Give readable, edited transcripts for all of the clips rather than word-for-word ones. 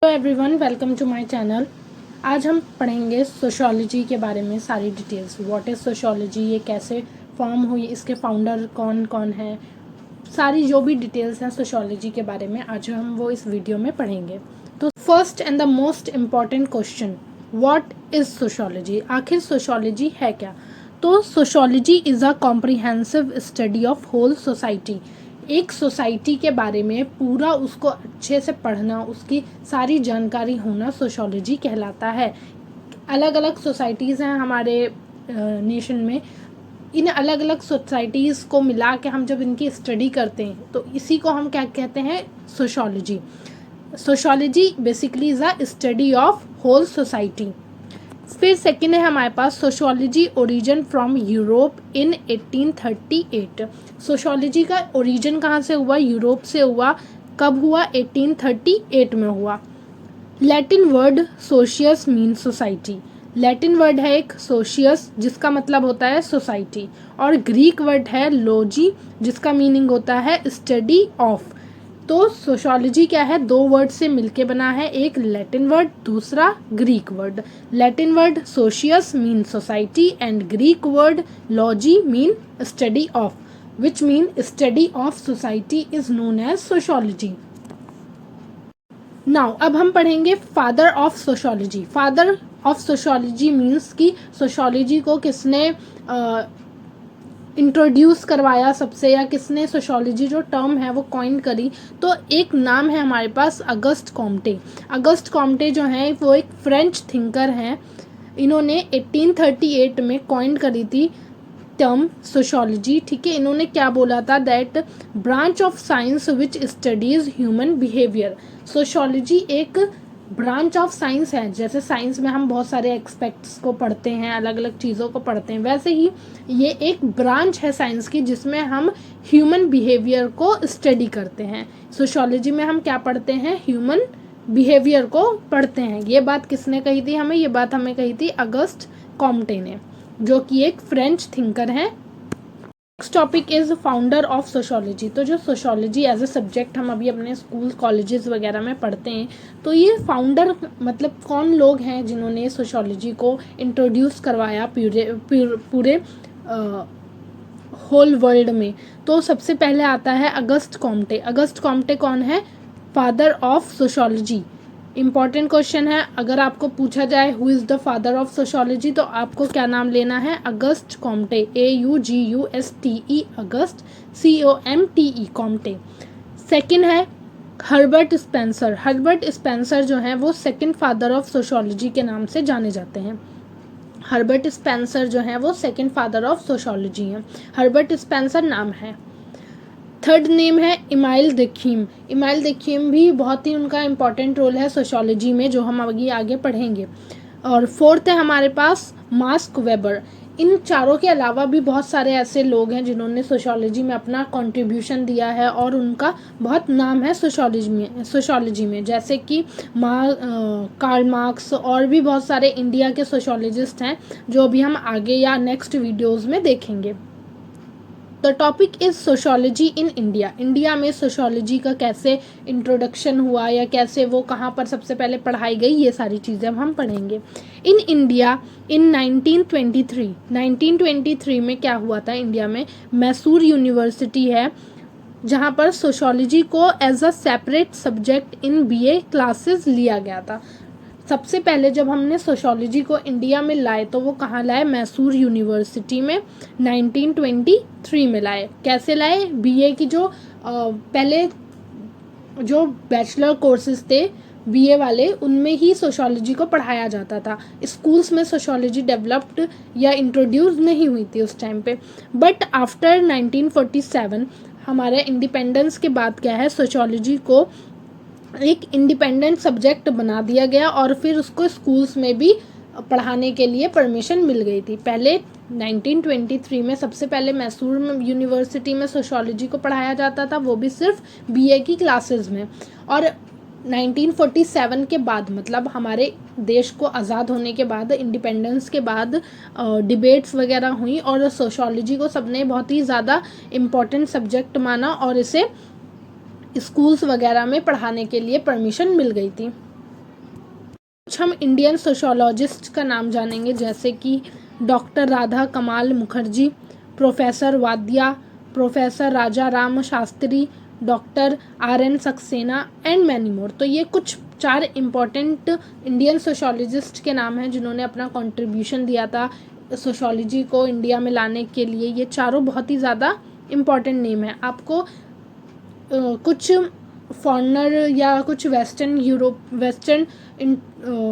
Hello everyone, welcome to my channel. आज हम पढ़ेंगे सोशियोलॉजी के बारे में सारी डिटेल्स। व्हाट इज़ सोशियोलॉजी, ये कैसे फॉर्म हुई, इसके फाउंडर कौन कौन है, सारी जो भी डिटेल्स हैं सोशियोलॉजी के बारे में आज हम वो इस वीडियो में पढ़ेंगे। तो first and the most important question, what is sociology? आखिर सोशियोलॉजी है क्या? तो sociology is a comprehensive study of whole society. एक सोसाइटी के बारे में पूरा उसको अच्छे से पढ़ना, उसकी सारी जानकारी होना सोशियोलॉजी कहलाता है। अलग अलग सोसाइटीज़ हैं हमारे नेशन में। इन अलग अलग सोसाइटीज़ को मिला के हम जब इनकी स्टडी करते हैं तो इसी को हम क्या कहते हैं? Sociology. Sociology basically is a study of whole society. फिर सेकेंड है हमारे पास sociology origin from Europe in 1838। Sociology का ओरिजिन कहाँ से हुआ? यूरोप से हुआ। कब हुआ? 1838 में हुआ। Latin word socius mean society. Latin word है एक सोशियस, जिसका मतलब होता है सोसाइटी, और ग्रीक वर्ड है लॉजी, जिसका मीनिंग होता है स्टडी ऑफ। तो सोशियोलॉजी क्या है? दो वर्ड से मिलके बना है, एक लैटिन वर्ड, दूसरा Greek word. Latin word socius mean society and Greek word logy mean study of, which mean study of society is known as sociology. Now अब हम पढ़ेंगे father of sociology. Father of sociology means कि sociology को किसने introduce करवाया सबसे, या किसने सोशियोलॉजी जो टर्म है वो कॉइन करी। तो एक नाम है हमारे पास अगस्ट कॉम्टे। अगस्ट कॉम्टे जो है वो एक फ्रेंच थिंकर हैं। इन्होंने 1838 में कॉइन करी थी टर्म सोशियोलॉजी। ठीक है, इन्होंने क्या बोला था? That branch of science which studies human behaviour. Sociology एक ब्रांच ऑफ साइंस है। जैसे साइंस में हम बहुत सारे एक्सपेक्ट्स को पढ़ते हैं, अलग अलग चीज़ों को पढ़ते हैं, वैसे ही ये एक ब्रांच है साइंस की जिसमें हम ह्यूमन बिहेवियर को स्टडी करते हैं। सोशियोलॉजी में हम क्या पढ़ते हैं? ह्यूमन बिहेवियर को पढ़ते हैं। ये बात किसने कही थी हमें? ये बात हमें कही थी अगस्ट कॉम्टे ने, जो कि एक फ्रेंच थिंकर हैं। Next topic is founder of sociology. तो जो सोशियोलॉजी एज ए सब्जेक्ट हम अभी अपने स्कूल कॉलेजेस वगैरह में पढ़ते हैं, तो ये फाउंडर मतलब कौन लोग हैं जिन्होंने सोशियोलॉजी को इंट्रोड्यूस करवाया पूरे होल वर्ल्ड में? तो सबसे पहले आता है अगस्ट कॉम्टे। अगस्ट कॉम्टे कौन है? Father of sociology. Important question है, अगर आपको पूछा जाए who is the father of sociology, तो आपको क्या नाम लेना है? August Comte. AUGUSTE, August, COMTE, Comte. Second है हर्बर्ट स्पेंसर। हर्बर्ट स्पेंसर जो हैं वो सेकेंड फादर ऑफ सोशियोलॉजी के नाम से जाने जाते हैं। हर्बर्ट स्पेंसर जो हैं वो सेकेंड फादर ऑफ सोशियोलॉजी हैं। हर्बर्ट स्पेंसर नाम है। थर्ड नेम है इमाइल देखीम। इमाइल देखीम भी बहुत ही उनका इम्पॉर्टेंट रोल है सोशियोलॉजी में, जो हम आगे पढ़ेंगे। और फोर्थ है हमारे पास मार्क्स वेबर। इन चारों के अलावा भी बहुत सारे ऐसे लोग हैं जिन्होंने सोशियोलॉजी में अपना कंट्रीब्यूशन दिया है और उनका बहुत नाम है सोशियोलॉजी में, जैसे कि कार्ल मार्क्स, और भी बहुत सारे इंडिया के सोशियोलॉजिस्ट हैं जो अभी हम आगे या नेक्स्ट वीडियोज़ में देखेंगे। The topic is sociology in India. India में सोशियोलॉजी का कैसे इंट्रोडक्शन हुआ, या कैसे वो कहाँ पर सबसे पहले पढ़ाई गई, ये सारी चीज़ें हम पढ़ेंगे। इन इंडिया इन 1923 में क्या हुआ था? इंडिया में मैसूर यूनिवर्सिटी है जहाँ पर सोशियोलॉजी को as a separate subject in BA classes लिया गया था। सबसे पहले जब हमने सोशियोलॉजी को इंडिया में लाए तो वो कहाँ लाए? मैसूर यूनिवर्सिटी में 1923 में लाए। कैसे लाए? BA की जो पहले जो बैचलर कोर्सेज थे BA वाले, उनमें ही सोशियोलॉजी को पढ़ाया जाता था। स्कूल्स में सोशियोलॉजी डेवलप्ड या इंट्रोड्यूस नहीं हुई थी उस टाइम पे। बट आफ्टर 1947 हमारे इंडिपेंडेंस के बाद क्या है, सोशियोलॉजी को एक इंडिपेंडेंट सब्जेक्ट बना दिया गया और फिर उसको स्कूल्स में भी पढ़ाने के लिए परमिशन मिल गई थी। पहले 1923 में सबसे पहले मैसूर यूनिवर्सिटी में सोशियोलॉजी को पढ़ाया जाता था, वो भी सिर्फ BA की क्लासेस में। और 1947 के बाद, मतलब हमारे देश को आज़ाद होने के बाद, इंडिपेंडेंस के बाद डिबेट्स वगैरह हुई और सोशियोलॉजी को सबने बहुत ही ज़्यादा इम्पॉर्टेंट सब्जेक्ट माना और इसे स्कूल्स वगैरह में पढ़ाने के लिए परमिशन मिल गई थी। कुछ हम इंडियन सोशोलॉजिस्ट का नाम जानेंगे, जैसे कि डॉक्टर राधा कमाल Mukherjee, professor Wadia, professor Raja Ram Shastri, doctor RN Saxena and many more. तो ये कुछ 4 इम्पॉर्टेंट इंडियन सोशोलॉजिस्ट के नाम हैं जिन्होंने अपना कंट्रीब्यूशन दिया था सोशोलॉजी को इंडिया में लाने के लिए। ये चारों बहुत ही ज़्यादा इम्पॉर्टेंट नेम है। आपको कुछ फॉरेनर या कुछ वेस्टर्न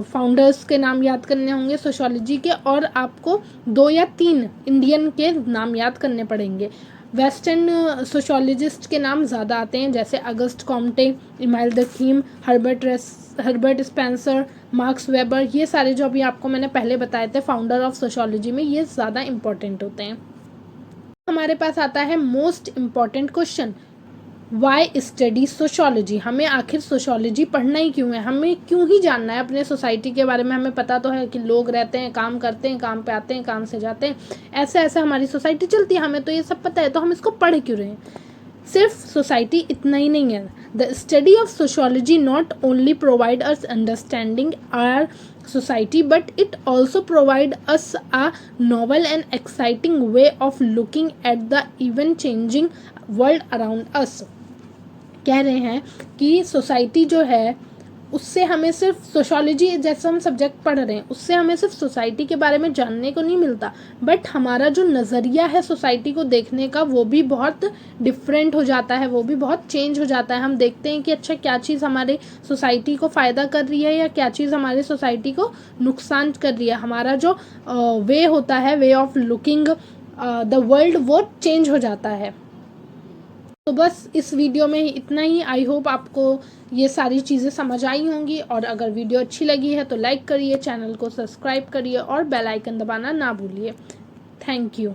फाउंडर्स के नाम याद करने होंगे सोशोलॉजी के, और आपको 2 या 3 इंडियन के नाम याद करने पड़ेंगे। वेस्टर्न सोशोलॉजिस्ट के नाम ज़्यादा आते हैं, जैसे Auguste Comte, Emile Durkheim, Herbert Spencer, Marx Weber. ये सारे जो अभी आपको मैंने पहले बताए थे फाउंडर ऑफ सोशोलॉजी में, ये ज़्यादा इम्पॉर्टेंट होते हैं। हमारे पास आता है most important question, why study sociology. हमें आखिर सोशोलॉजी पढ़ना ही क्यों है, हमें क्यों ही जानना है अपने सोसाइटी के बारे में। हमें पता तो है कि लोग रहते हैं, काम करते हैं, काम पे आते हैं, काम से जाते हैं, ऐसे ऐसे हमारी सोसाइटी चलती है, हमें तो ये सब पता है, तो हम इसको पढ़ क्यों रहे हैं। सिर्फ सोसाइटी इतना ही नहीं है। The study of sociology not only provide us understanding our society, but it also provide us a novel and exciting way of looking at the even changing world around us। कह रहे हैं कि society जो है उससे हमें सिर्फ sociology जैसा हम सब्जेक्ट पढ़ रहे हैं उससे हमें सिर्फ सोसाइटी के बारे में जानने को नहीं मिलता, बट हमारा जो नज़रिया है सोसाइटी को देखने का वो भी बहुत डिफरेंट हो जाता है, वो भी बहुत चेंज हो जाता है। हम देखते हैं कि अच्छा क्या चीज़ हमारे सोसाइटी को फ़ायदा कर रही है या क्या चीज़ हमारे सोसाइटी को नुकसान कर रही है। हमारा जो वे होता है, way of looking the world, वो चेंज हो जाता है। तो बस इस वीडियो में इतना ही। आई होप आपको ये सारी चीज़ें समझ आई होंगी, और अगर वीडियो अच्छी लगी है तो लाइक करिए, चैनल को सब्सक्राइब करिए और बेल आइकन दबाना ना भूलिए। Thank you.